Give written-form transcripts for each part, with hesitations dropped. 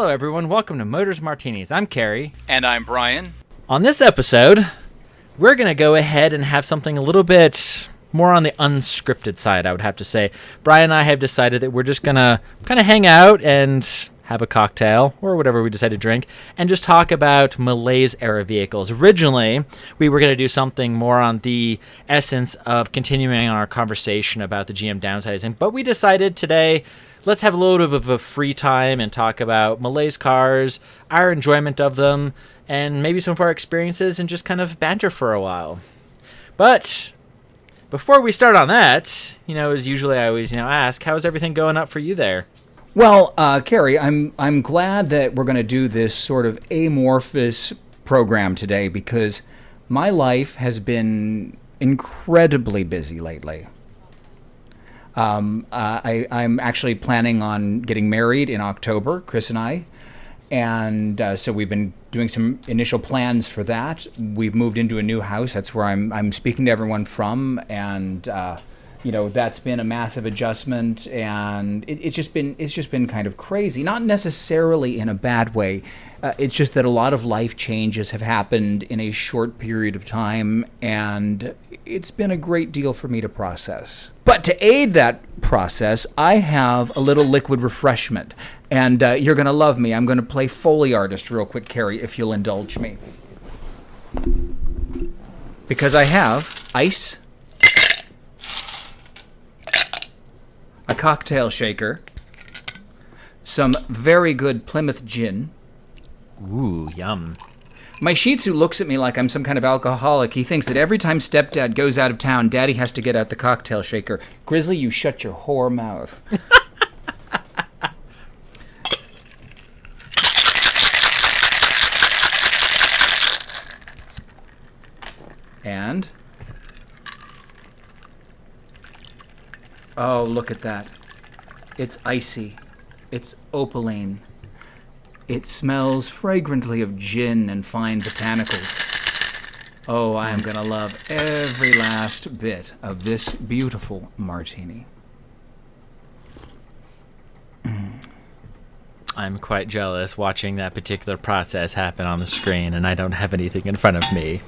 Hello everyone, welcome to Motors and Martinis. I'm Cary. And I'm Bryan. On this episode, we're going to go ahead and have something a little bit more on the unscripted side, I would have to say. Bryan and I have decided that we're just going to kind of hang out and have a cocktail, or whatever we decide to drink, and just talk about Malaise era vehicles. Originally, we were going to do something more on the essence of continuing our conversation about the GM downsizing, but we decided today, let's have a little bit of a free time and talk about Malaise cars, our enjoyment of them, and maybe some of our experiences, and just kind of banter for a while. But before we start on that, as usually I always, ask, how's everything going up for you there? Well, Cary, I'm glad that we're going to do this sort of amorphous program today because my life has been incredibly busy lately. I'm actually planning on getting married in October, Chris and I, and so we've been doing some initial plans for that. We've moved into a new house. That's where I'm speaking to everyone from, and that's been a massive adjustment, and it's just been kind of crazy. Not necessarily in a bad way. It's just that a lot of life changes have happened in a short period of time, and it's been a great deal for me to process. But to aid that process, I have a little liquid refreshment, and you're going to love me. I'm going to play Foley artist real quick, Cary, if you'll indulge me. Because I have ice, a cocktail shaker, some very good Plymouth gin. Ooh, yum. My Shih Tzu looks at me like I'm some kind of alcoholic. He thinks that every time stepdad goes out of town, daddy has to get out the cocktail shaker. Grizzly, you shut your whore mouth. And? Oh, look at that. It's icy. It's opaline. It smells fragrantly of gin and fine botanicals. Oh, I am going to love every last bit of this beautiful martini. I'm quite jealous watching that particular process happen on the screen, and I don't have anything in front of me.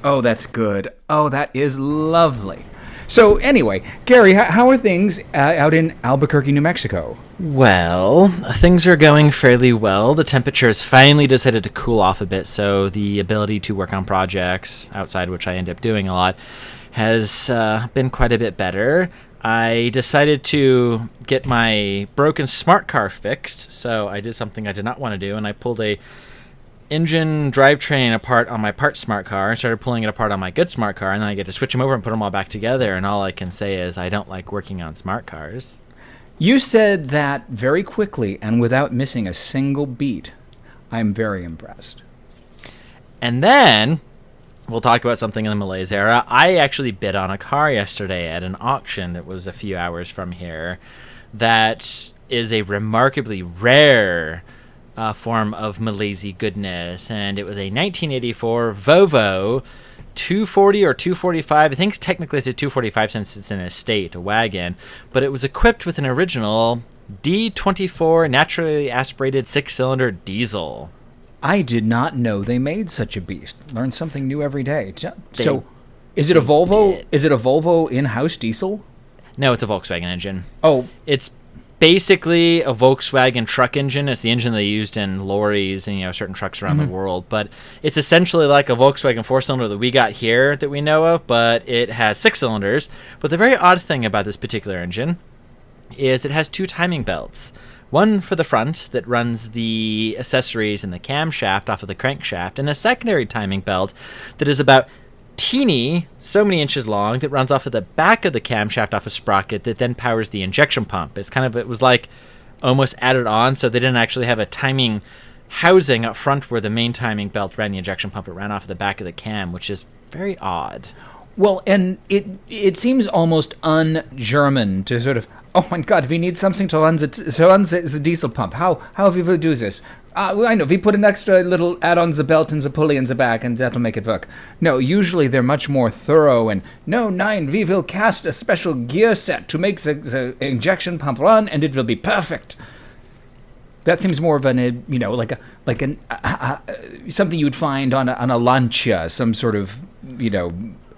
Oh, that's good. Oh, that is lovely. So anyway, Cary, how are things out in Albuquerque, New Mexico? Well, things are going fairly well. The temperature has finally decided to cool off a bit, so the ability to work on projects outside, which I end up doing a lot, has been quite a bit better. I decided to get my broken smart car fixed, so I did something I did not want to do, and I pulled a engine drivetrain apart on my part smart car and started pulling it apart on my good smart car, and then I get to switch them over and put them all back together, and all I can say is I don't like working on smart cars. You said that very quickly and without missing a single beat. I'm very impressed. And then we'll talk about something in the Malaise era. I actually bid on a car yesterday at an auction that was a few hours from here that is a remarkably rare form of Malaise goodness, and it was a 1984 Volvo 240 or 245. I think technically it's a 245 since it's an estate, a wagon, but it was equipped with an original D24 naturally aspirated 6-cylinder diesel. I did not know they made such a beast. Learn something new every day. So, is it a Volvo? Did. Is it a Volvo in-house diesel? No, it's a Volkswagen engine. Oh, It's basically a Volkswagen truck engine. It's the engine they used in lorries and certain trucks around the world, but it's essentially like a Volkswagen 4-cylinder that we got here that we know of, but it has 6 cylinders. But the very odd thing about this particular engine is it has 2 timing belts. One for the front that runs the accessories and the camshaft off of the crankshaft, and a secondary timing belt that is about teeny, so many inches long, that runs off of the back of the camshaft off a sprocket that then powers the injection pump. It was like almost added on, so they didn't actually have a timing housing up front where the main timing belt ran the injection pump. It ran off of the back of the cam, which is very odd. well, and it seems almost un-German to sort of, oh my God, we need something to run the diesel pump. How we will do this? I know, we put an extra little add on the belt and the pulley in the back, and that'll make it work. No, usually they're much more thorough, and we will cast a special gear set to make the injection pump run, and it will be perfect. That seems more of an, something you would find on a Lancia, some sort of,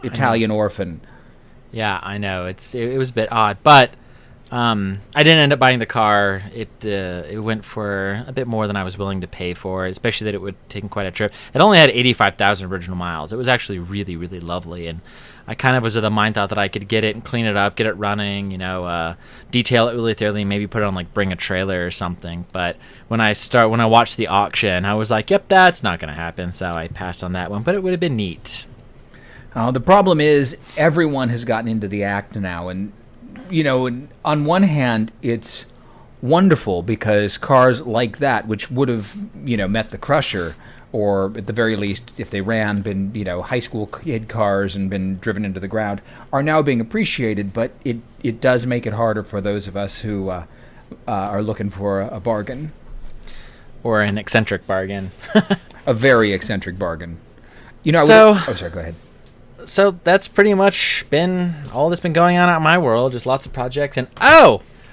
Italian orphan. Yeah, I know. It was a bit odd, but I didn't end up buying the car. It went for a bit more than I was willing to pay for, especially that it would take quite a trip. It only had 85,000 original miles. It was actually really, really lovely, and I kind of was of the mind thought that I could get it and clean it up, get it running, detail it really thoroughly, maybe put it on Bring a Trailer or something. But when I watched the auction, I was like, yep, that's not going to happen. So I passed on that one, but it would have been neat. The problem is everyone has gotten into the act now, and on one hand, it's wonderful because cars like that, which would have, met the Crusher, or at the very least, if they ran, been, high school kid cars and been driven into the ground, are now being appreciated, but it does make it harder for those of us who are looking for a bargain. Or an eccentric bargain. A very eccentric bargain. Sorry, go ahead. So that's pretty much been all that's been going on out in my world. Just lots of projects. And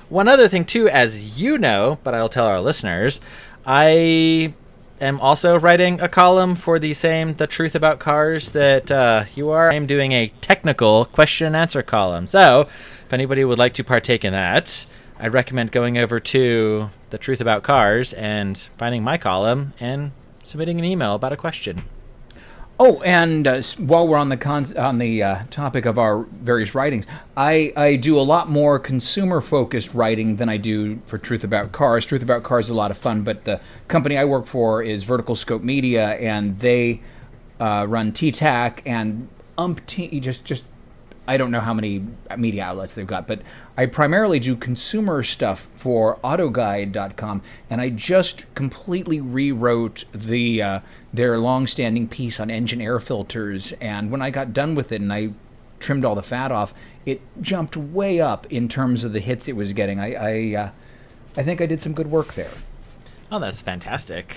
one other thing too, as you know, but I'll tell our listeners, I am also writing a column for The Truth About Cars that you are. I'm doing a technical question and answer column. So if anybody would like to partake in that, I'd recommend going over to The Truth About Cars and finding my column and submitting an email about a question. Oh, and while we're on the topic of our various writings, I do a lot more consumer-focused writing than I do for Truth About Cars. Truth About Cars is a lot of fun, but the company I work for is Vertical Scope Media, and they run TTAC and just I don't know how many media outlets they've got, but I primarily do consumer stuff for Autoguide.com, and I just completely rewrote their long-standing piece on engine air filters, and when I got done with it and I trimmed all the fat off, it jumped way up in terms of the hits it was getting. I think I did some good work there. Oh, that's fantastic.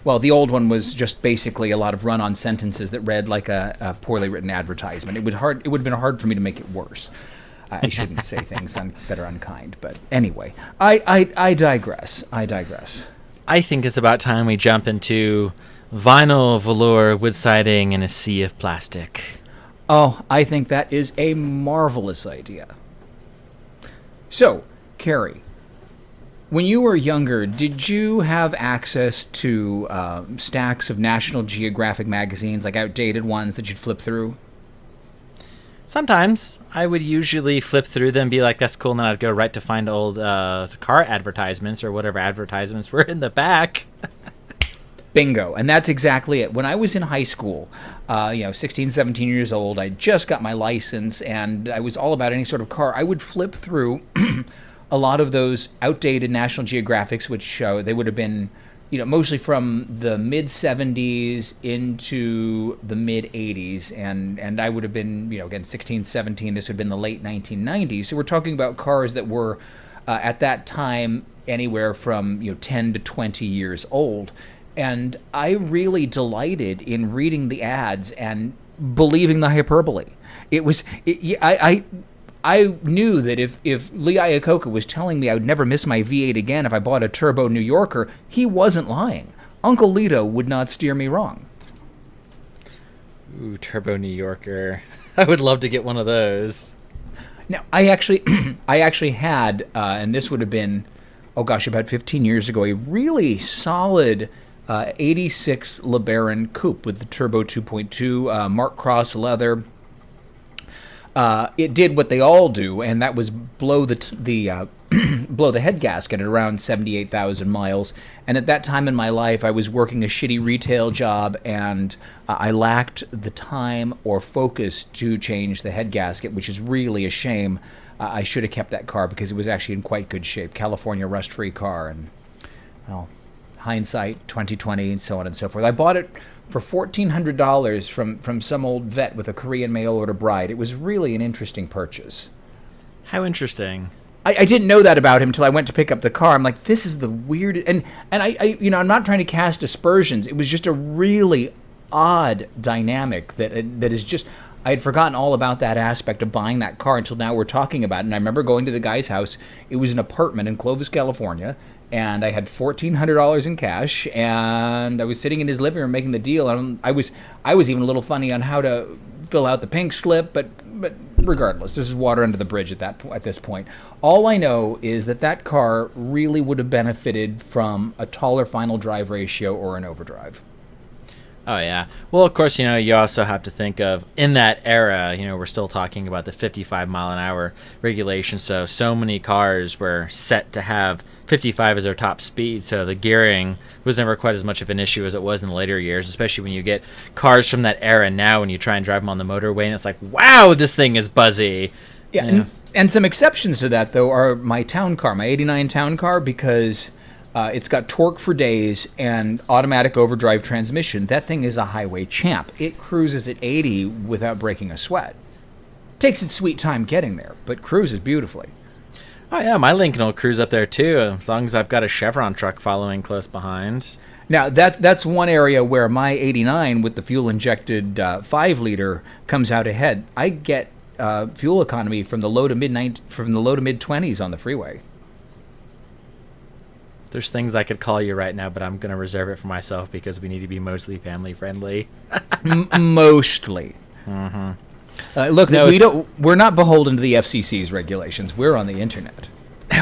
Well, the old one was just basically a lot of run-on sentences that read like a poorly written advertisement. It would have been hard for me to make it worse. I shouldn't say things that are unkind, but anyway, I digress. I think it's about time we jump into vinyl, velour, wood siding, and a sea of plastic. Oh, I think that is a marvelous idea. So, Cary, when you were younger, did you have access to stacks of National Geographic magazines, like outdated ones that you'd flip through? Sometimes. I would usually flip through them and be like, that's cool, and then I'd go right to find old car advertisements or whatever advertisements were in the back. Bingo. And that's exactly it. When I was in high school, 16, 17 years old, I just got my license, and I was all about any sort of car. I would flip through a lot of those outdated National Geographics, which they would have been, mostly from the mid-'70s into the mid-'80s, and I would have been, again, 16, 17, this would have been the late 1990s. So we're talking about cars that were, at that time, anywhere from 10 to 20 years old. And I really delighted in reading the ads and believing the hyperbole. I knew that if Lee Iacocca was telling me I would never miss my V8 again if I bought a turbo New Yorker, he wasn't lying. Uncle Lito would not steer me wrong. Ooh, turbo New Yorker. I would love to get one of those. Now, I actually had, and this would have been, about 15 years ago, a really solid 86 LeBaron coupe with the turbo 2.2 Mark Cross leather. It did what they all do, and that was blow the head gasket at around 78,000 miles. And at that time in my life, I was working a shitty retail job, and I lacked the time or focus to change the head gasket, which is really a shame. I should have kept that car because it was actually in quite good shape. California rust-free car, and hindsight, 2020, and so on and so forth. I bought it for $1,400 from some old vet with a Korean mail-order bride. It was really an interesting purchase. How interesting. I didn't know that about him until I went to pick up the car. I'm like, this is the weirdest... And I'm not trying to cast aspersions. It was just a really odd dynamic that is just... I had forgotten all about that aspect of buying that car until now we're talking about it. And I remember going to the guy's house. It was an apartment in Clovis, California, and I had $1,400 in cash, and I was sitting in his living room making the deal. And I was even a little funny on how to fill out the pink slip, but regardless, this is water under the bridge at this point. All I know is that car really would have benefited from a taller final drive ratio or an overdrive. Oh, yeah. Well, of course, you also have to think of, in that era, we're still talking about the 55 mile an hour regulation. So many cars were set to have 55 as their top speed. So the gearing was never quite as much of an issue as it was in the later years, especially when you get cars from that era now and you try and drive them on the motorway and it's like, wow, this thing is buzzy. Yeah. And some exceptions to that, though, are my town car, my 89 town car, because it's got torque for days and automatic overdrive transmission. That thing is a highway champ. It cruises at 80 without breaking a sweat. Takes its sweet time getting there, but cruises beautifully. Oh, yeah, my Lincoln will cruise up there, too, as long as I've got a Chevron truck following close behind. Now, that's one area where my 89 with the fuel-injected 5-liter comes out ahead. I get fuel economy from the low to mid-20s on the freeway. There's things I could call you right now, but I'm going to reserve it for myself because we need to be mostly family friendly. Mostly. Mm-hmm. Look, we're not beholden to the FCC's regulations. We're on the internet.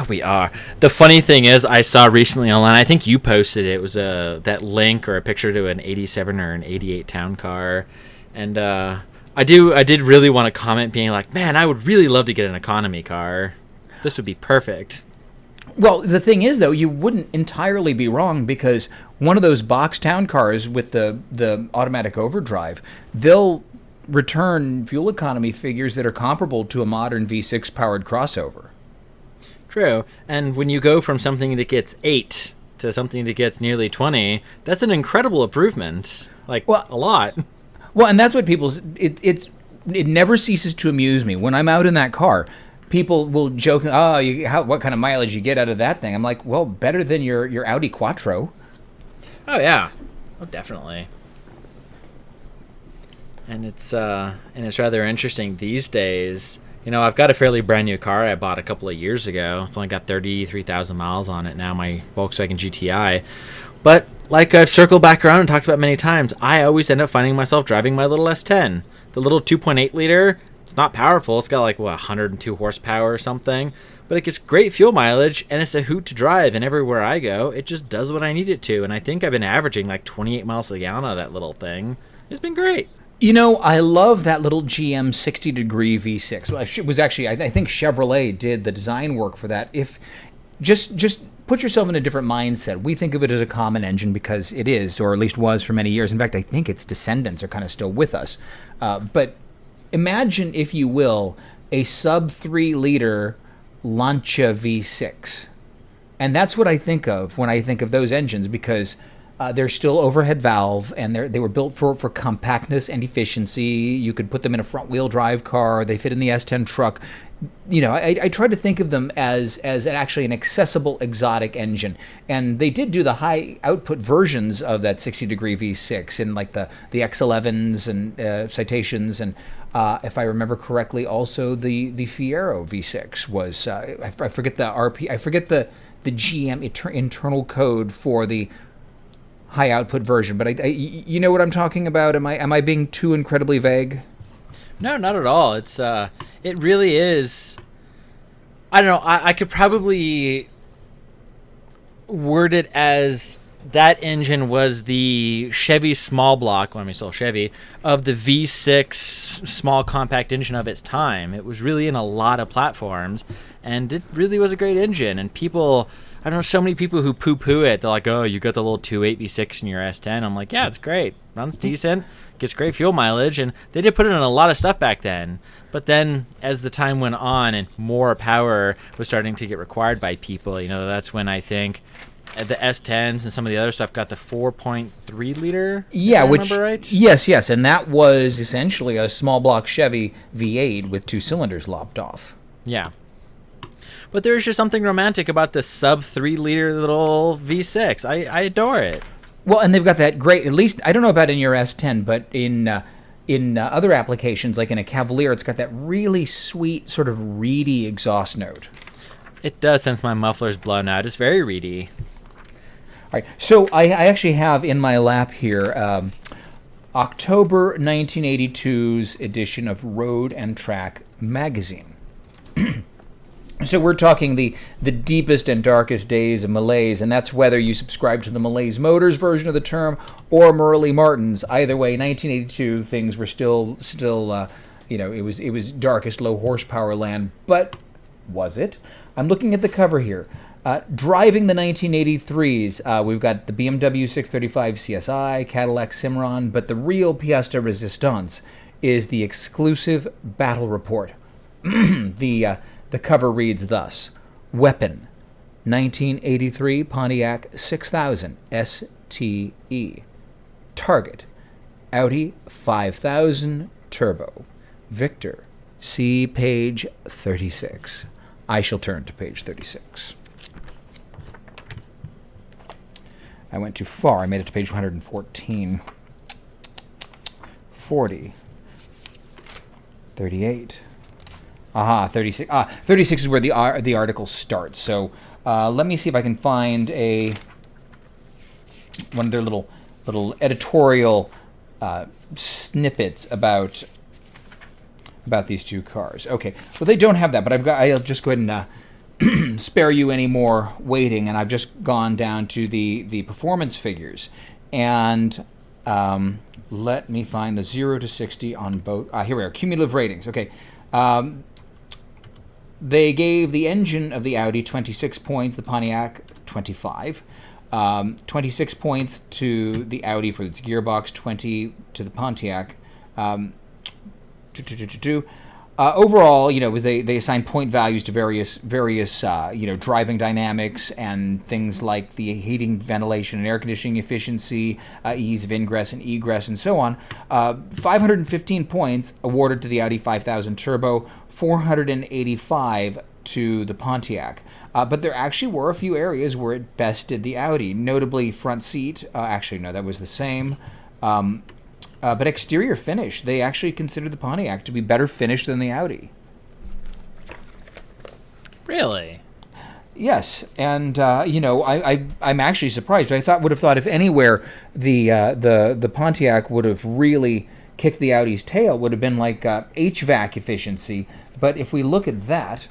We are. The funny thing is, I saw recently online, I think you posted it, was that link or a picture to an 87 or an 88 town car. And I did really want to comment being like, man, I would really love to get an economy car. This would be perfect. Well, the thing is, though, you wouldn't entirely be wrong, because one of those box town cars with the automatic overdrive, they'll return fuel economy figures that are comparable to a modern V6 powered crossover. True. And when you go from something that gets 8 to something that gets nearly 20, that's an incredible improvement. A lot. Well, and that's what it never ceases to amuse me. When I'm out in that car, people will joke, what kind of mileage you get out of that thing? I'm like, well, better than your Audi Quattro. Oh, yeah. Oh, definitely. And it's rather interesting these days. I've got a fairly brand new car I bought a couple of years ago. It's only got 33,000 miles on it now, my Volkswagen GTI. But like I've circled back around and talked about many times, I always end up finding myself driving my little S10. The little 2.8 liter, it's not powerful. It's got 102 horsepower or something. But it gets great fuel mileage, and it's a hoot to drive. And everywhere I go, it just does what I need it to. And I think I've been averaging 28 miles to the gallon out of that little thing. It's been great. I love that little GM 60-degree V6. Well, it was actually, I think Chevrolet did the design work for that. If just put yourself in a different mindset. We think of it as a common engine because it is, or at least was for many years. In fact, I think its descendants are kind of still with us. But imagine, if you will, a sub-3-liter Lancia V6. And that's what I think of when I think of those engines, because they're still overhead valve, and they were built for compactness and efficiency. You could put them in a front-wheel drive car. They fit in the S10 truck. I try to think of them as actually an accessible exotic engine. And they did do the high output versions of that 60-degree V6 in the X11s and Citations, and if I remember correctly, also the Fiero V6 was. I forget the RP. I forget the GM internal code for the high output version, but you know what I'm talking about. Am I being too incredibly vague? No, not at all. It's it really is. I don't know. I could probably word it as that engine was the Chevy small block, still Chevy, of the V6 small compact engine of its time. It was really in a lot of platforms, and it really was a great engine. And people, I don't know, so many people who poo-poo it. They're like, oh, you got the little 2.8 V6 in your S10. I'm like, yeah, it's great. Runs decent, gets great fuel mileage, and they did put it in a lot of stuff back then. But then, as the time went on and more power was starting to get required by people, that's when I think the S10s and some of the other stuff got the 4.3 liter. Yeah, which remember right? Yes, and that was essentially a small block Chevy V8 with 2 cylinders lopped off. Yeah. But there's just something romantic about the sub-3 liter little V6. I adore it. Well, and they've got that great, at least, I don't know about in your S10, but in in other applications, like in a Cavalier, it's got that really sweet, sort of reedy exhaust note. It does, since my muffler's blown out. It's very reedy. All right, so I actually have in my lap here October 1982's edition of Road and Track magazine. So we're talking the deepest and darkest days of Malaise, and that's whether you subscribe to the Malaise Motors version of the term or Merle Martin's. Either way, 1982 things were still it was darkest low horsepower land. But was it? I'm looking at the cover here. Driving the 1983s, we've got the BMW 635 CSI, Cadillac Cimarron, but the real pièce de résistance is the exclusive battle report. The cover reads thus: Weapon, 1983 Pontiac 6000 STE. Target, Audi 5000 Turbo. Victor, see page 36. I shall turn to page 36. I went too far. I made it to page 114. 40. 38. 36. 36 is where the article starts. So let me see if I can find one of their little editorial snippets about these two cars. Okay, well, they don't have that, but I'll just go ahead and spare you any more waiting, and I've just gone down to the performance figures, and let me find the 0 to 60 on both. Here we are, cumulative ratings. Okay. They gave the engine of the Audi 26 points, the Pontiac 25. 26 points to the Audi for its gearbox, 20 to the Pontiac. Overall, they assign point values to various driving dynamics and things like the heating, ventilation, and air conditioning efficiency, ease of ingress and egress, and so on. 515 points awarded to the Audi 5000 Turbo, 485 to the Pontiac. But there actually were a few areas where it bested the Audi, notably front seat. Actually, no, that was the same. But exterior finish, they actually considered the Pontiac to be better finished than the Audi. Really? Yes, and I'm actually surprised. Would have thought if anywhere the Pontiac would have really kicked the Audi's tail, would have been like HVAC efficiency. But if we look at that,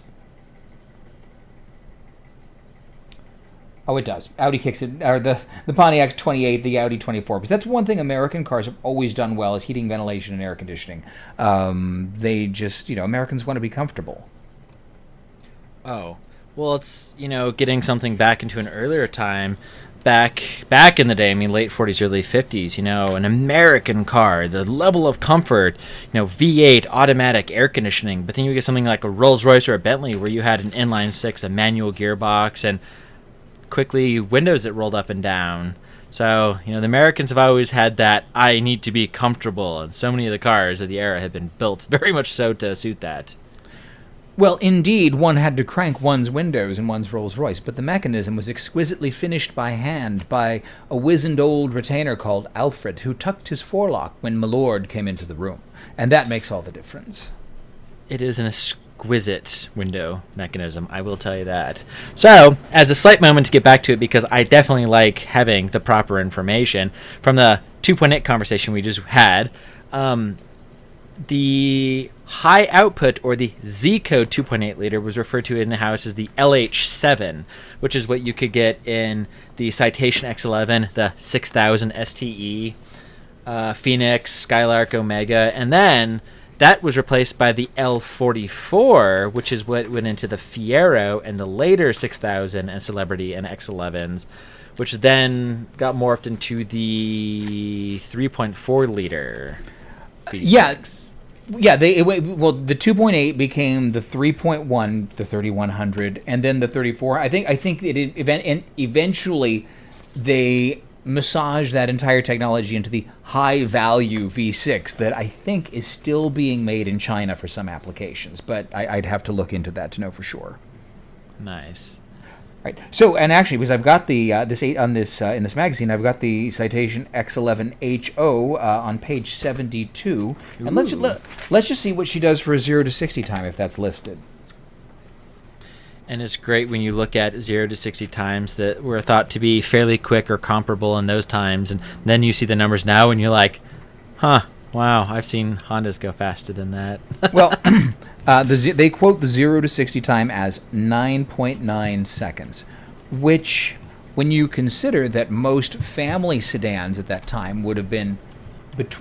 oh, it does. Audi kicks it, or the Pontiac 28, the Audi 24. Because that's one thing American cars have always done well, is heating, ventilation, and air conditioning. They just, Americans want to be comfortable. Oh, well, it's, getting something back into an earlier time. Back in the day, late 40s, early 50s, an American car, the level of comfort, V8, automatic air conditioning. But then you get something like a Rolls-Royce or a Bentley where you had an inline six, a manual gearbox, and quickly windows that rolled up and down. So, the Americans have always had that I need to be comfortable, and so many of the cars of the era have been built very much so to suit that. Well, indeed, one had to crank one's windows in one's Rolls-Royce, but the mechanism was exquisitely finished by hand by a wizened old retainer called Alfred, who tucked his forelock when Milord came into the room. And that makes all the difference. It is an exquisite window mechanism, I will tell you that. So, as a slight moment to get back to it, because I definitely like having the proper information, from the 2.8 conversation we just had, the high output, or the Z-code 2.8 liter, was referred to in-house as the LH7, which is what you could get in the Citation X11, the 6000 STE, Phoenix, Skylark, Omega, and then that was replaced by the L44, which is what went into the Fiero and the later 6000 and Celebrity and X11s, which then got morphed into the 3.4 liter V6. Yeah, the 2.8 became the 3.1, the 3100, and then the 34. I think it eventually they massaged that entire technology into the high value V6 that I think is still being made in China for some applications, but I'd have to look into that to know for sure. Nice. Right. So, and actually, because I've got the this eight on this in this magazine, I've got the citation X11HO on page 72, and let's just see what she does for a 0 to 60 time if that's listed. And it's great when you look at 0 to 60 times that were thought to be fairly quick or comparable in those times, and then you see the numbers now, and you're like, huh. Wow, I've seen Hondas go faster than that. Well, they quote the 0 to 60 time as 9.9 seconds, which, when you consider that most family sedans at that time would have been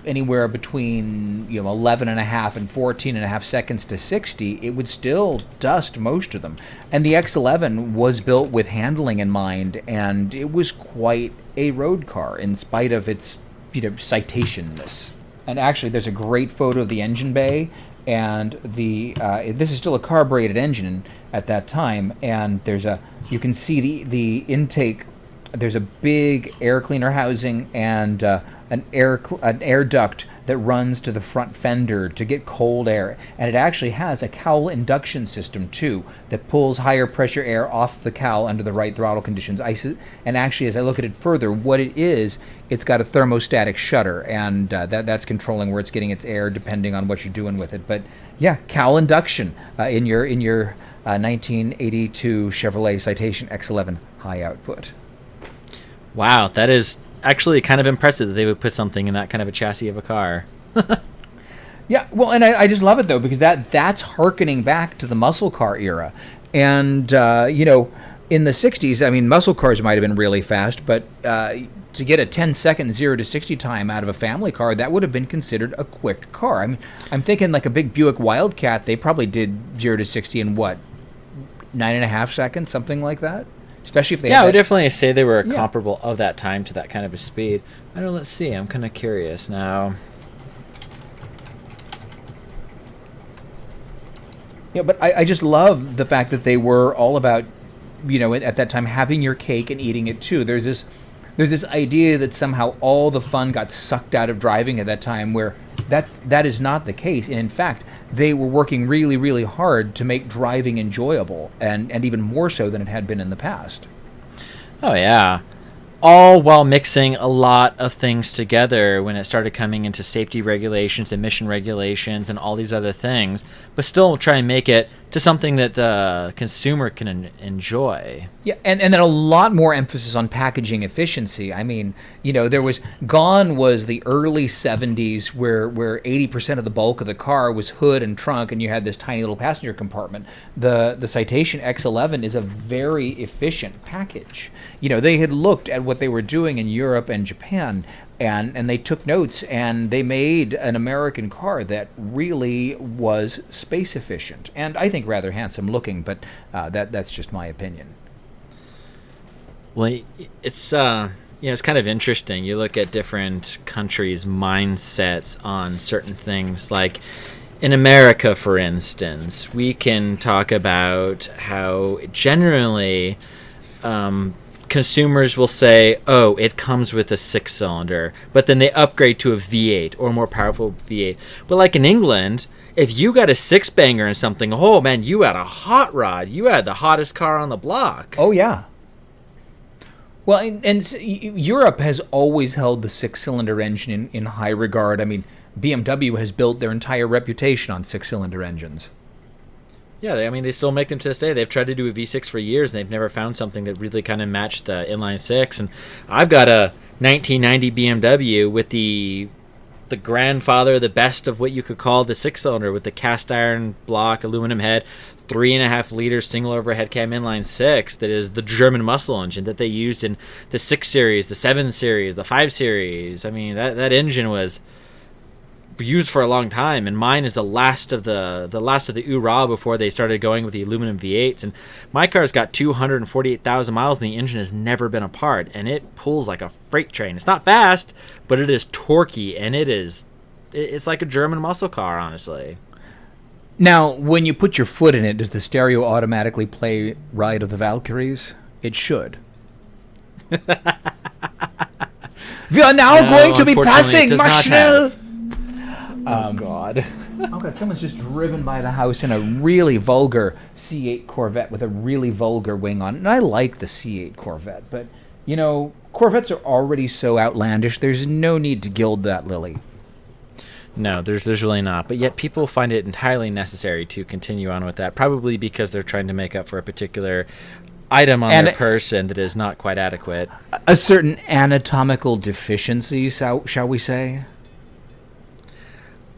anywhere between 11.5 and 14.5 seconds to 60, it would still dust most of them. And the X11 was built with handling in mind, and it was quite a road car in spite of its citationness. And actually, there's a great photo of the engine bay, and this is still a carbureted engine at that time. And you can see the intake. There's a big air cleaner housing and an air duct that runs to the front fender to get cold air. And it actually has a cowl induction system too that pulls higher pressure air off the cowl under the right throttle conditions. And actually, as I look at it further, what it is, it's got a thermostatic shutter, and that's controlling where it's getting its air depending on what you're doing with it. But yeah, cowl induction in your 1982 Chevrolet Citation X11 high output. Wow, that is actually kind of impressive that they would put something in that kind of a chassis of a car. Yeah, well, and I just love it, though, because that's hearkening back to the muscle car era. And, in the 60s, I mean, muscle cars might have been really fast, but to get a 10-second 0 to 60 time out of a family car, that would have been considered a quick car. I mean, I'm thinking like a big Buick Wildcat, they probably did 0 to 60 in, 9.5 seconds, something like that? Especially if they I would definitely say they were comparable of that time to that kind of a speed. I don't know, let's see. I'm kind of curious now. Yeah, but I just love the fact that they were all about, at that time, having your cake and eating it too. There's this idea that somehow all the fun got sucked out of driving at that time, where that is not the case. And in fact, they were working really, really hard to make driving enjoyable, and even more so than it had been in the past. Oh, yeah. All while mixing a lot of things together when it started coming into safety regulations, emission regulations, and all these other things, but still try and make it to something that the consumer can enjoy. Yeah, and then a lot more emphasis on packaging efficiency. I mean, there was the early 70s where 80% of the bulk of the car was hood and trunk, and you had this tiny little passenger compartment. The Citation X11 is a very efficient package. They had looked at what they were doing in Europe and Japan, and they took notes, and they made an American car that really was space efficient, and I think rather handsome looking, but that's just my opinion. Well, it's it's kind of interesting. You look at different countries' mindsets on certain things. Like in America, for instance, we can talk about how generally consumers will say, oh, it comes with a 6-cylinder, but then they upgrade to a V8 or a more powerful V8. But like in England, if you got a 6-banger and something, oh man, you had a hot rod. You had the hottest car on the block. Oh, yeah. Well, and Europe has always held the 6-cylinder engine in high regard. I mean, BMW has built their entire reputation on 6-cylinder engines. Yeah, they still make them to this day. They've tried to do a V6 for years, and they've never found something that really kind of matched the inline 6. And I've got a 1990 BMW with the grandfather, the best of what you could call the 6-cylinder, with the cast iron block, aluminum head, 3.5 liter single overhead cam inline 6 that is the German muscle engine that they used in the 6 series, the 7 series, the 5 series. I mean, that engine was used for a long time, and mine is the last of the oorah before they started going with the aluminum V8s. And my car's got 248,000 miles, and the engine has never been apart, and it pulls like a freight train. It's not fast, but it is torquey, and it's like a German muscle car, honestly. Now, when you put your foot in it, does the stereo automatically play Ride of the Valkyries? It should. We are now going to be passing Marshall. Oh, God. Oh, God, someone's just driven by the house in a really vulgar C8 Corvette with a really vulgar wing on it. And I like the C8 Corvette, but, you know, Corvettes are already so outlandish, there's no need to gild that lily. No, there's really not. But yet people find it entirely necessary to continue on with that, probably because they're trying to make up for a particular item on their person that is not quite adequate. A certain anatomical deficiency, shall we say?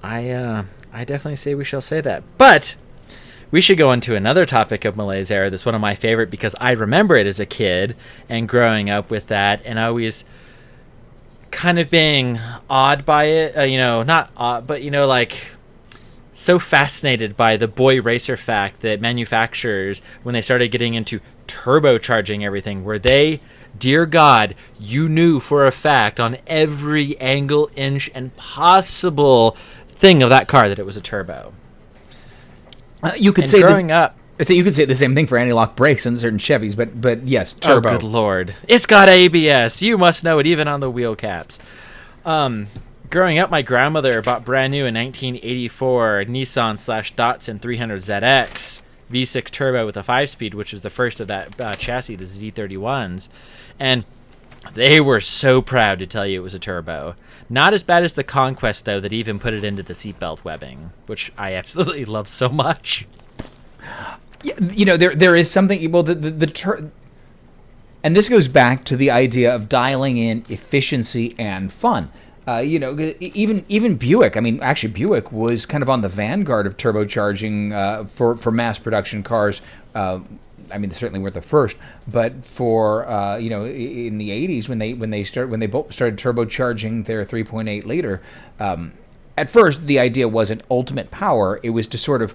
I definitely say we shall say that. But we should go into another topic of Malaise era that's one of my favorite because I remember it as a kid and growing up with that and always kind of being awed by it. Not odd, but, like, so fascinated by the boy racer fact that manufacturers, when they started getting into turbocharging everything, where they, dear God, you knew for a fact on every angle, inch, and possible thing of that car that it was a turbo. You could and say growing up. So you could say the same thing for anti-lock brakes in certain Chevys, but yes, turbo. Oh, good Lord. It's got ABS. You must know it even on the wheel caps. Growing up, my grandmother bought brand new in 1984 Nissan/Datsun 300ZX V6 turbo with a 5-speed, which was the first of that chassis, the Z31s. And they were so proud to tell you it was a turbo. Not as bad as the Conquest, though, that even put it into the seatbelt webbing, which I absolutely love so much. Yeah, there is something. Well, and this goes back to the idea of dialing in efficiency and fun. Even Buick. I mean, actually, Buick was kind of on the vanguard of turbocharging for mass production cars. I mean, they certainly weren't the first, but for in the 80s when they started turbocharging their 3.8 liter. At first, the idea wasn't ultimate power; it was to sort of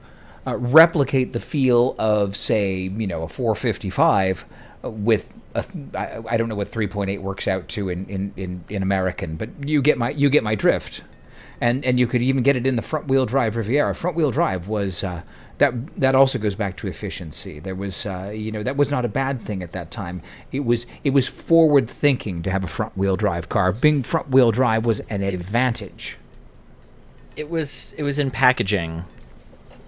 replicate the feel of, say, a 455 with I don't know what 3.8 works out to in American, but you get my drift, and you could even get it in the front wheel drive Riviera. Front wheel drive was that also goes back to efficiency. There was that was not a bad thing at that time. It was forward thinking to have a front wheel drive car. Being front wheel drive was an advantage. It was in packaging.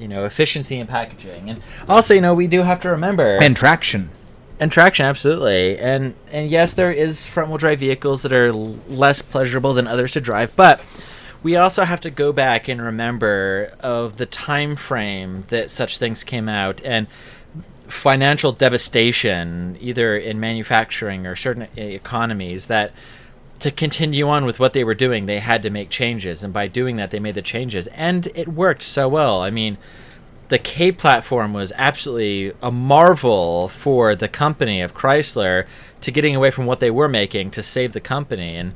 Efficiency and packaging. And also, we do have to remember... And traction. And traction, absolutely. And yes, there is front-wheel drive vehicles that are less pleasurable than others to drive, but we also have to go back and remember of the time frame that such things came out and financial devastation, either in manufacturing or certain economies, that to continue on with what they were doing, they had to make changes. And by doing that, they made the changes. And it worked so well. I mean, the K platform was absolutely a marvel for the company of Chrysler to getting away from what they were making to save the company. And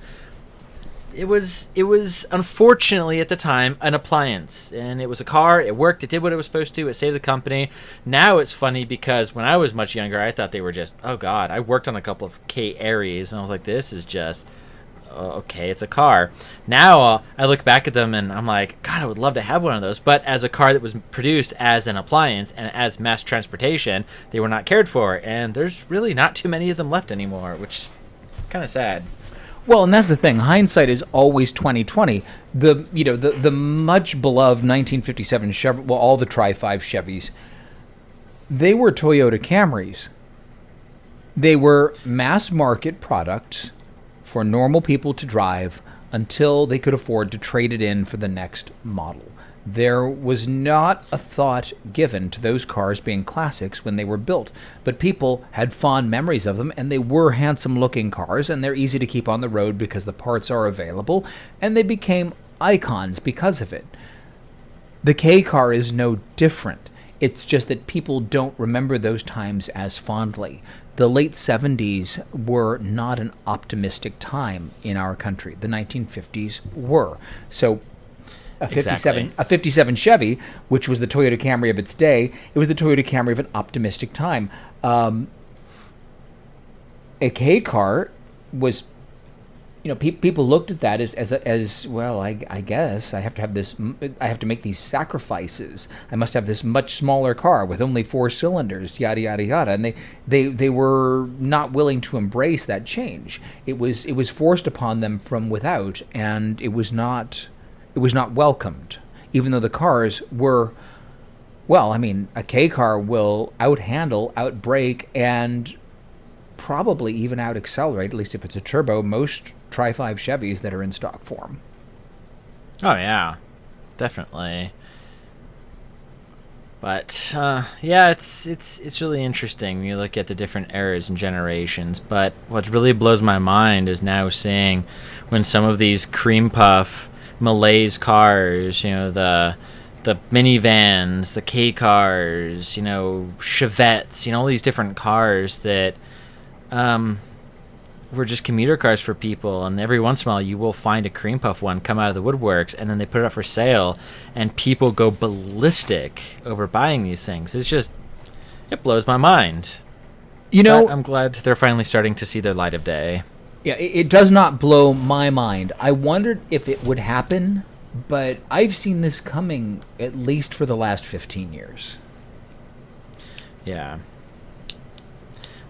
it was unfortunately at the time an appliance. And it was a car. It worked. It did what it was supposed to. It saved the company. Now it's funny because when I was much younger, I thought they were just, oh God, I worked on a couple of K Aries. And I was like, this is just... okay, it's a car. Now I look back at them and I'm like, God, I would love to have one of those. But as a car that was produced as an appliance and as mass transportation, they were not cared for. And there's really not too many of them left anymore, which is kind of sad. Well, and that's the thing. Hindsight is always 20/20. The much beloved 1957 Chevy, well, all the Tri-5 Chevys, they were Toyota Camrys. They were mass market products for normal people to drive until they could afford to trade it in for the next model. There was not a thought given to those cars being classics when they were built, but people had fond memories of them, and they were handsome-looking cars, and they're easy to keep on the road because the parts are available, and they became icons because of it. The K car is no different. It's just that people don't remember those times as fondly. The late 70s were not an optimistic time in our country. The 1950s were. So a 57 Chevy, which was the Toyota Camry of its day, it was the Toyota Camry of an optimistic time. A K car was, people looked at that as well. I guess I have to make these sacrifices. I must have this much smaller car with only 4 cylinders, yada yada yada. And they were not willing to embrace that change. It was forced upon them from without, and it was not it was not welcomed, even though the cars were, well, I mean, a K car will out-handle, out-brake, and probably even out-accelerate, at least if it's a turbo, most Tri-5 Chevys that are in stock form. Oh, yeah. Definitely. But, yeah, it's really interesting when you look at the different eras and generations. But what really blows my mind is now seeing when some of these cream puff Malaise cars, the minivans, the K cars, Chevettes, all these different cars that were just commuter cars for people, and every once in a while you will find a cream puff one come out of the woodworks, and then they put it up for sale, and people go ballistic over buying these things. It blows my mind. But I'm glad they're finally starting to see the light of day. Yeah, it does not blow my mind. I wondered if it would happen, but I've seen this coming at least for the last 15 years. Yeah.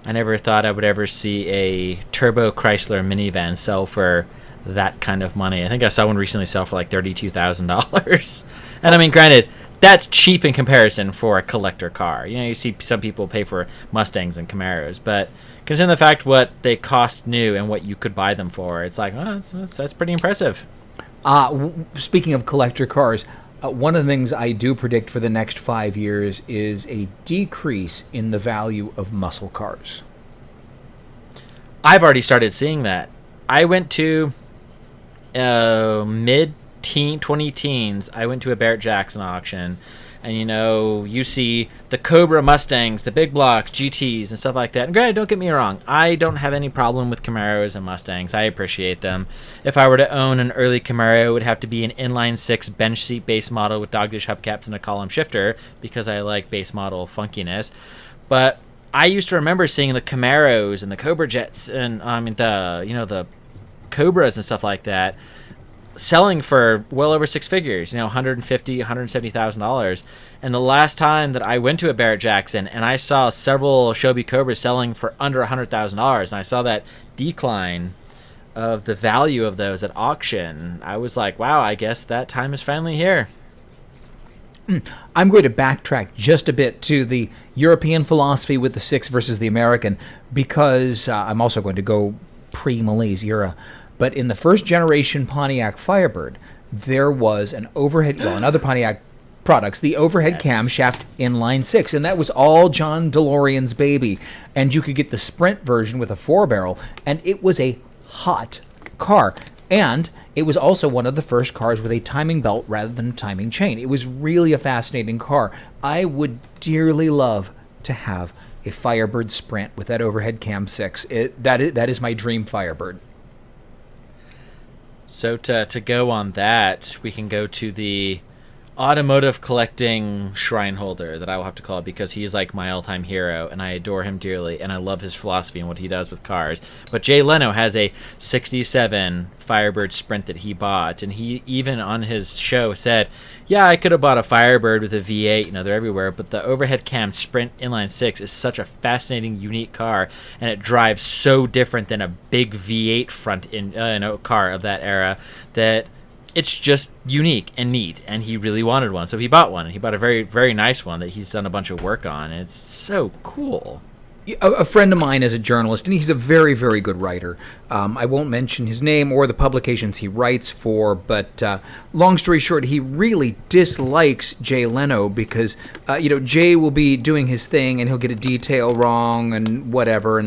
I never thought I would ever see a turbo Chrysler minivan sell for that kind of money. I think I saw one recently sell for like $32,000. And I mean, granted, that's cheap in comparison for a collector car. You see some people pay for Mustangs and Camaros, but considering the fact what they cost new and what you could buy them for, it's like, oh, that's pretty impressive. Speaking of collector cars, one of the things I do predict for the next 5 years is a decrease in the value of muscle cars. I've already started seeing that. I went to mid-teen, 20-teens, I went to a Barrett-Jackson auction, and you see the Cobra Mustangs, the big blocks, GTs, and stuff like that. And granted, don't get me wrong, I don't have any problem with Camaros and Mustangs. I appreciate them. If I were to own an early Camaro, it would have to be an inline-6 bench seat base model with dogdish hubcaps and a column shifter, because I like base model funkiness. But I used to remember seeing the Camaros and the Cobra Jets and the Cobras and stuff like that selling for well over six figures, $150,000, $170,000. And the last time that I went to a Barrett-Jackson and I saw several Shelby Cobras selling for under $100,000, and I saw that decline of the value of those at auction, I was like, wow, I guess that time is finally here. I'm going to backtrack just a bit to the European philosophy with the 6 versus the American, because I'm also going to go pre-Malaise era. But in the first generation Pontiac Firebird, there was an overhead, in other Pontiac products, the overhead camshaft inline 6, and that was all John DeLorean's baby. And you could get the Sprint version with a 4-barrel, and it was a hot car. And it was also one of the first cars with a timing belt rather than a timing chain. It was really a fascinating car. I would dearly love to have a Firebird Sprint with that overhead cam 6. That is my dream Firebird. So to go on that, we can go to the automotive collecting shrine holder that I will have to call it, because he's like my all-time hero and I adore him dearly and I love his philosophy and what he does with cars. But Jay Leno has a 67 Firebird Sprint that he bought, and he even on his show said, yeah, I could have bought a Firebird with a V8, they're everywhere, but the overhead cam Sprint inline 6 is such a fascinating, unique car, and it drives so different than a big V8 front car of that era, that it's just unique and neat, and he really wanted one, so he bought one, and he bought a very, very nice one that he's done a bunch of work on, and it's so cool. A friend of mine is a journalist, and he's a very, very good writer. I won't mention his name or the publications he writes for, but long story short, he really dislikes Jay Leno because, Jay will be doing his thing, and he'll get a detail wrong and whatever,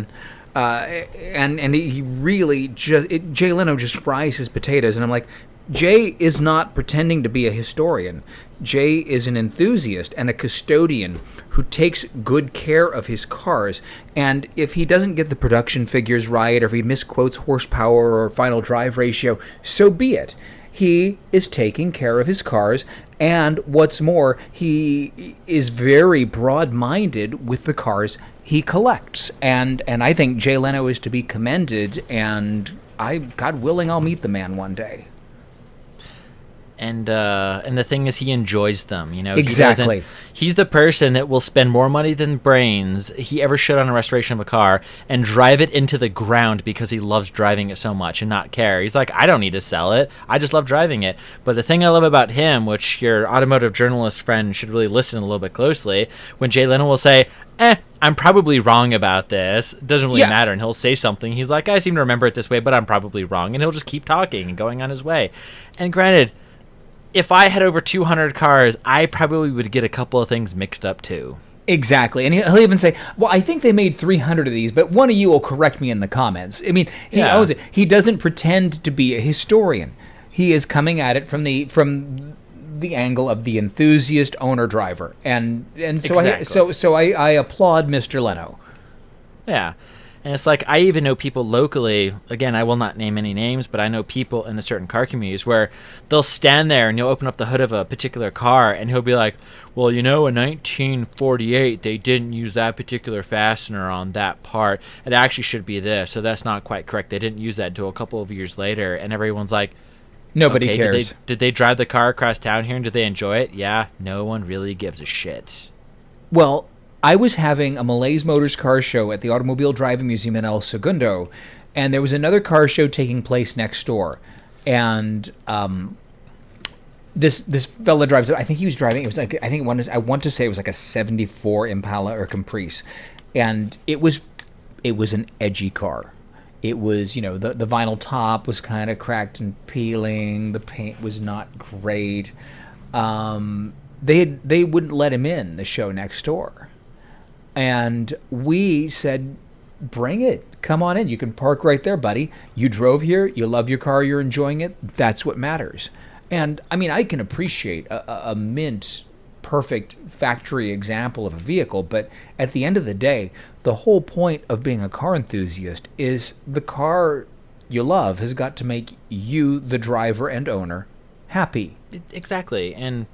and he really Jay Leno just fries his potatoes, and I'm like, Jay is not pretending to be a historian. Jay is an enthusiast and a custodian who takes good care of his cars. And if he doesn't get the production figures right, or if he misquotes horsepower or final drive ratio, so be it. He is taking care of his cars, and what's more, he is very broad-minded with the cars he collects. And I think Jay Leno is to be commended, and God willing, I'll meet the man one day. And the thing is, he enjoys them. Exactly. He's the person that will spend more money than brains he ever should on a restoration of a car and drive it into the ground because he loves driving it so much and not care. He's like, I don't need to sell it. I just love driving it. But the thing I love about him, which your automotive journalist friend should really listen a little bit closely, when Jay Leno will say, I'm probably wrong about this. It doesn't really matter. And he'll say something. He's like, I seem to remember it this way, but I'm probably wrong. And he'll just keep talking and going on his way. And granted, if I had over 200 cars, I probably would get a couple of things mixed up too. Exactly. And he'll even say, well, I think they made 300 of these, but one of you will correct me in the comments. I mean, he owns it. He doesn't pretend to be a historian. He is coming at it from the angle of the enthusiast owner-driver. And so exactly. I applaud Mr. Leno. Yeah. And it's like, I even know people locally, again, I will not name any names, but I know people in the certain car communities where they'll stand there and you'll open up the hood of a particular car and he'll be like, well, in 1948, they didn't use that particular fastener on that part. It actually should be this, so that's not quite correct. They didn't use that until a couple of years later. And everyone's like, nobody cares. Did they drive the car across town here and did they enjoy it? Yeah, no one really gives a shit. Well, I was having a Malaise Motors car show at the Automobile Driving Museum in El Segundo, and there was another car show taking place next door. And this fella drives it. I think he was driving. It was like I want to say it was like a '74 Impala or Caprice, and it was an edgy car. It was, the vinyl top was kind of cracked and peeling. The paint was not great. They wouldn't let him in the show next door. And we said, bring it. Come on in. You can park right there, buddy. You drove here. You love your car. You're enjoying it. That's what matters. And, I mean, I can appreciate a mint, perfect factory example of a vehicle, but at the end of the day, the whole point of being a car enthusiast is the car you love has got to make you, the driver and owner, happy. Exactly. And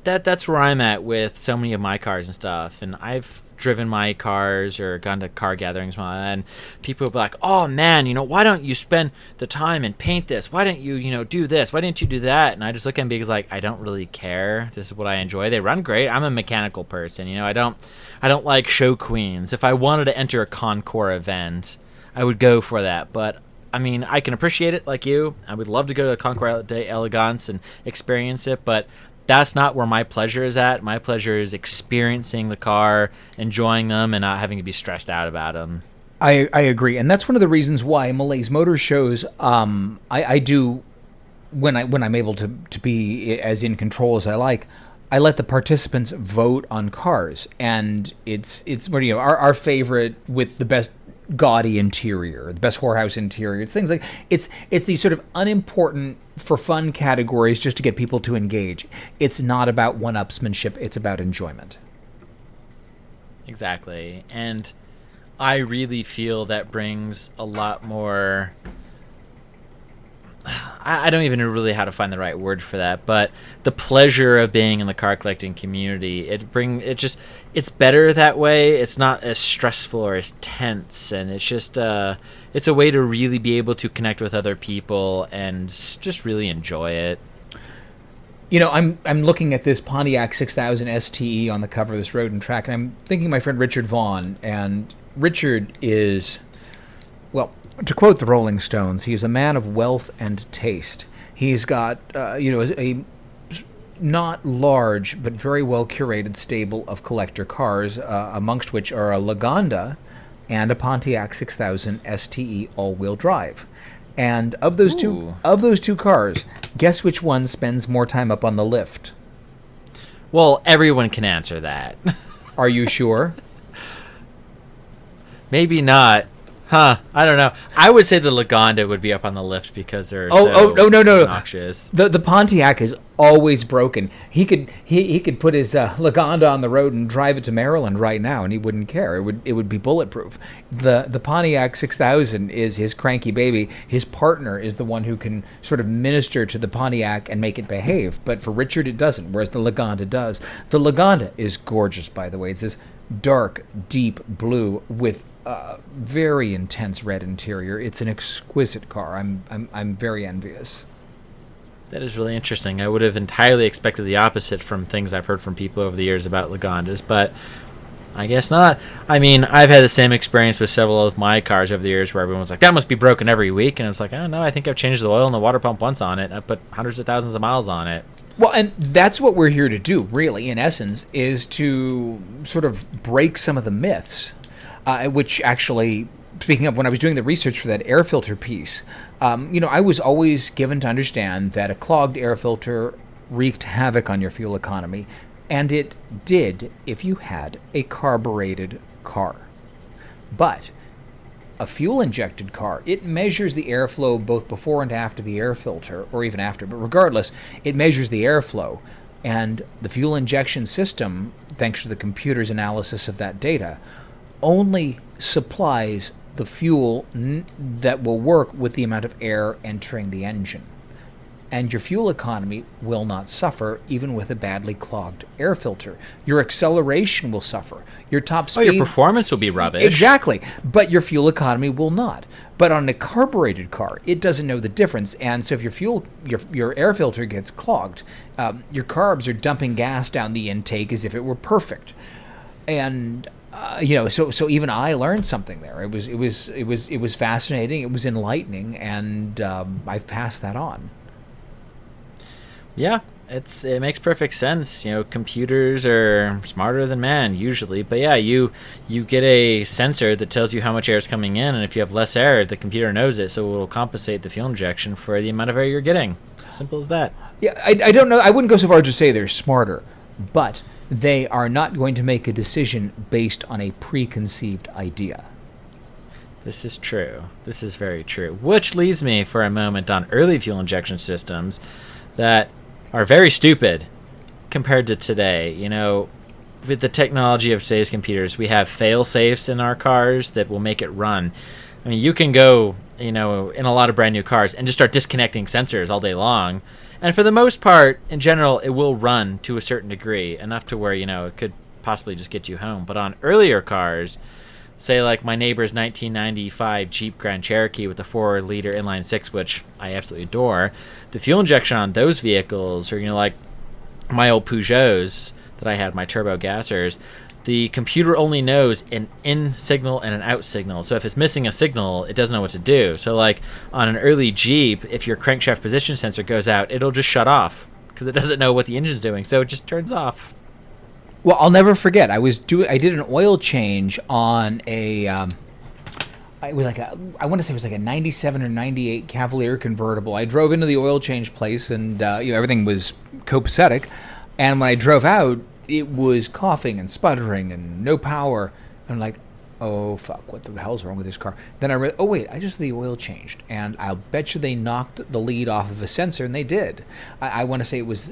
that's where I'm at with so many of my cars and stuff. And I've driven my cars or gone to car gatherings and people will be like, oh man, why don't you spend the time and paint this? Why don't you, do this? Why didn't you do that? And I just look at them because like, I don't really care. This is what I enjoy. They run great. I'm a mechanical person. I don't like show queens. If I wanted to enter a Concours event, I would go for that. But I mean, I can appreciate it like you. I would love to go to Concours d'Elegance and experience it, but that's not where my pleasure is at. My pleasure is experiencing the car, enjoying them, and not having to be stressed out about them. I agree, and that's one of the reasons why Malaise Motor shows I do when I'm able to be as in control as I like. I let the participants vote on cars, and it's our favorite with the best gaudy interior, the best whorehouse interior. It's things like it's these sort of unimportant for fun categories just to get people to engage. It's not about one-upsmanship, it's about enjoyment. Exactly. And I really feel that brings a lot more, I don't even know really how to find the right word for that, but the pleasure of being in the car collecting community, it's better that way. It's not as stressful or as tense, and it's just it's a way to really be able to connect with other people and just really enjoy it. I'm looking at this Pontiac 6000 STE on the cover of this Road and Track, and I'm thinking of my friend Richard Vaughn, and Richard is, well, to quote the Rolling Stones, he's a man of wealth and taste. He's got, a not large but very well curated stable of collector cars, amongst which are a Lagonda and a Pontiac 6000 STE all-wheel drive. And of those two cars, guess which one spends more time up on the lift? Well, everyone can answer that. Are you sure? Maybe not. Huh, I don't know. I would say the Lagonda would be up on the lift because they're no. Obnoxious. The Pontiac is always broken. He could put his Lagonda on the road and drive it to Maryland right now, and he wouldn't care. It would be bulletproof. The Pontiac 6000 is his cranky baby. His partner is the one who can sort of minister to the Pontiac and make it behave. But for Richard, it doesn't, whereas the Lagonda does. The Lagonda is gorgeous, by the way. It's this dark, deep blue with very intense red interior. It's an exquisite car. I'm very envious. That is really interesting. I would have entirely expected the opposite from things I've heard from people over the years about Lagondas, but I guess not. I mean, I've had the same experience with several of my cars over the years where everyone was like, that must be broken every week. And I was like, oh, no, I think I've changed the oil and the water pump once on it. I put hundreds of thousands of miles on it. Well, and that's what we're here to do, really, in essence, is to sort of break some of the myths, which actually, speaking of when I was doing the research for that air filter piece, I was always given to understand that a clogged air filter wreaked havoc on your fuel economy, and it did if you had a carbureted car. But a fuel-injected car, it measures the airflow both before and after the air filter, or even after, but regardless, it measures the airflow. And the fuel injection system, thanks to the computer's analysis of that data, only supplies the fuel that will work with the amount of air entering the engine. And your fuel economy will not suffer even with a badly clogged air filter. Your acceleration will suffer. Your top speed... your performance will be rubbish. Exactly. But your fuel economy will not. But on a carbureted car, it doesn't know the difference. And so if your air filter gets clogged, your carbs are dumping gas down the intake as if it were perfect. And... so even I learned something there. It was fascinating. It was enlightening, and I've passed that on. Yeah, it makes perfect sense. Computers are smarter than man usually, but yeah, you get a sensor that tells you how much air is coming in, and if you have less air, the computer knows it, so it will compensate the fuel injection for the amount of air you're getting. Simple as that. Yeah, I don't know. I wouldn't go so far as to say they're smarter, but they are not going to make a decision based on a preconceived idea. This is true. This is very true. Which leads me for a moment on early fuel injection systems that are very stupid compared to today. With the technology of today's computers, we have fail-safes in our cars that will make it run. I mean, you can go, in a lot of brand new cars and just start disconnecting sensors all day long. And for the most part, in general, it will run to a certain degree, enough to where, it could possibly just get you home. But on earlier cars, say like my neighbor's 1995 Jeep Grand Cherokee with the 4-liter inline six, which I absolutely adore, the fuel injection on those vehicles, or like my old Peugeots that I had, my turbo gassers, the computer only knows an in signal and an out signal. So if it's missing a signal, it doesn't know what to do. So like on an early Jeep, if your crankshaft position sensor goes out, it'll just shut off because it doesn't know what the engine's doing. So it just turns off. Well, I'll never forget. I did an oil change on a I want to say it was like a 97 or 98 Cavalier convertible. I drove into the oil change place, and everything was copacetic. And when I drove out, it was coughing and sputtering and no power. I'm like, oh fuck, what the hell's wrong with this car? Then I read, oh wait, I just the oil changed, and I'll bet you they knocked the lead off of a sensor, and they did. I want to say it was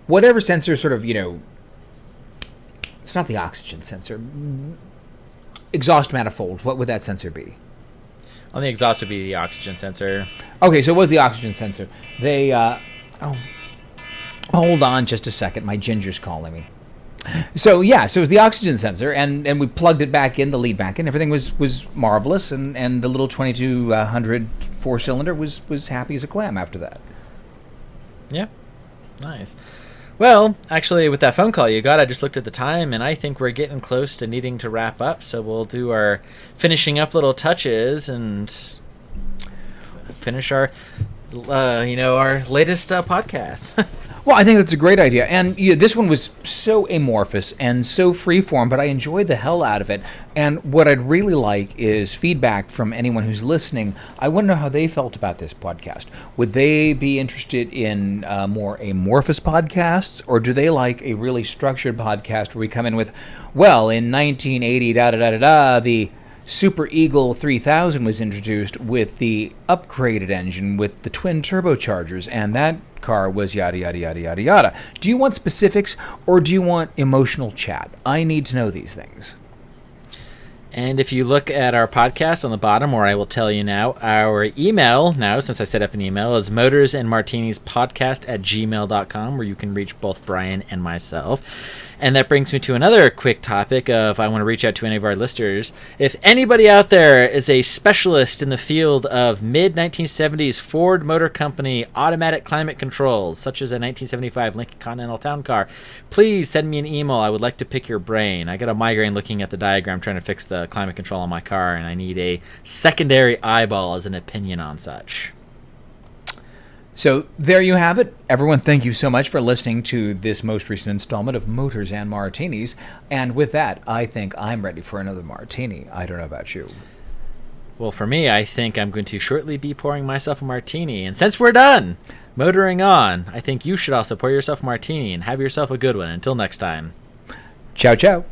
whatever sensor sort of, it's not the oxygen sensor. Exhaust manifold, what would that sensor be? On the exhaust would be the oxygen sensor. Okay, so it was the oxygen sensor. They, hold on just a second, my ginger's calling me. So it was the oxygen sensor, and we plugged it back in, the lead back in. Everything was marvelous, and the little 2200 4-cylinder was happy as a clam after that. Yeah, nice. Well, actually, with that phone call you got, I just looked at the time, and I think we're getting close to needing to wrap up. So we'll do our finishing up little touches and finish our, our latest podcast. Well, I think that's a great idea. And this one was so amorphous and so freeform, but I enjoyed the hell out of it. And what I'd really like is feedback from anyone who's listening. I want to know how they felt about this podcast. Would they be interested in more amorphous podcasts, or do they like a really structured podcast where we come in with, well, in 1980, the Super Eagle 3000 was introduced with the upgraded engine with the twin turbochargers, and that car was yada, yada, yada, yada, yada. Do you want specifics, or do you want emotional chat? I need to know these things. And if you look at our podcast on the bottom, or I will tell you now, our email now, since I set up an email, is motorsandmartinispodcast@gmail.com, where you can reach both Bryan and myself. And that brings me to another quick topic of I want to reach out to any of our listeners. If anybody out there is a specialist in the field of mid-1970s Ford Motor Company automatic climate controls, such as a 1975 Lincoln Continental Town Car, please send me an email. I would like to pick your brain. I got a migraine looking at the diagram trying to fix the climate control on my car, and I need a secondary eyeball as an opinion on such. So there you have it. Everyone, thank you so much for listening to this most recent installment of Motors and Martinis. And with that, I think I'm ready for another martini. I don't know about you. Well, for me, I think I'm going to shortly be pouring myself a martini. And since we're done motoring on, I think you should also pour yourself a martini and have yourself a good one. Until next time. Ciao, ciao.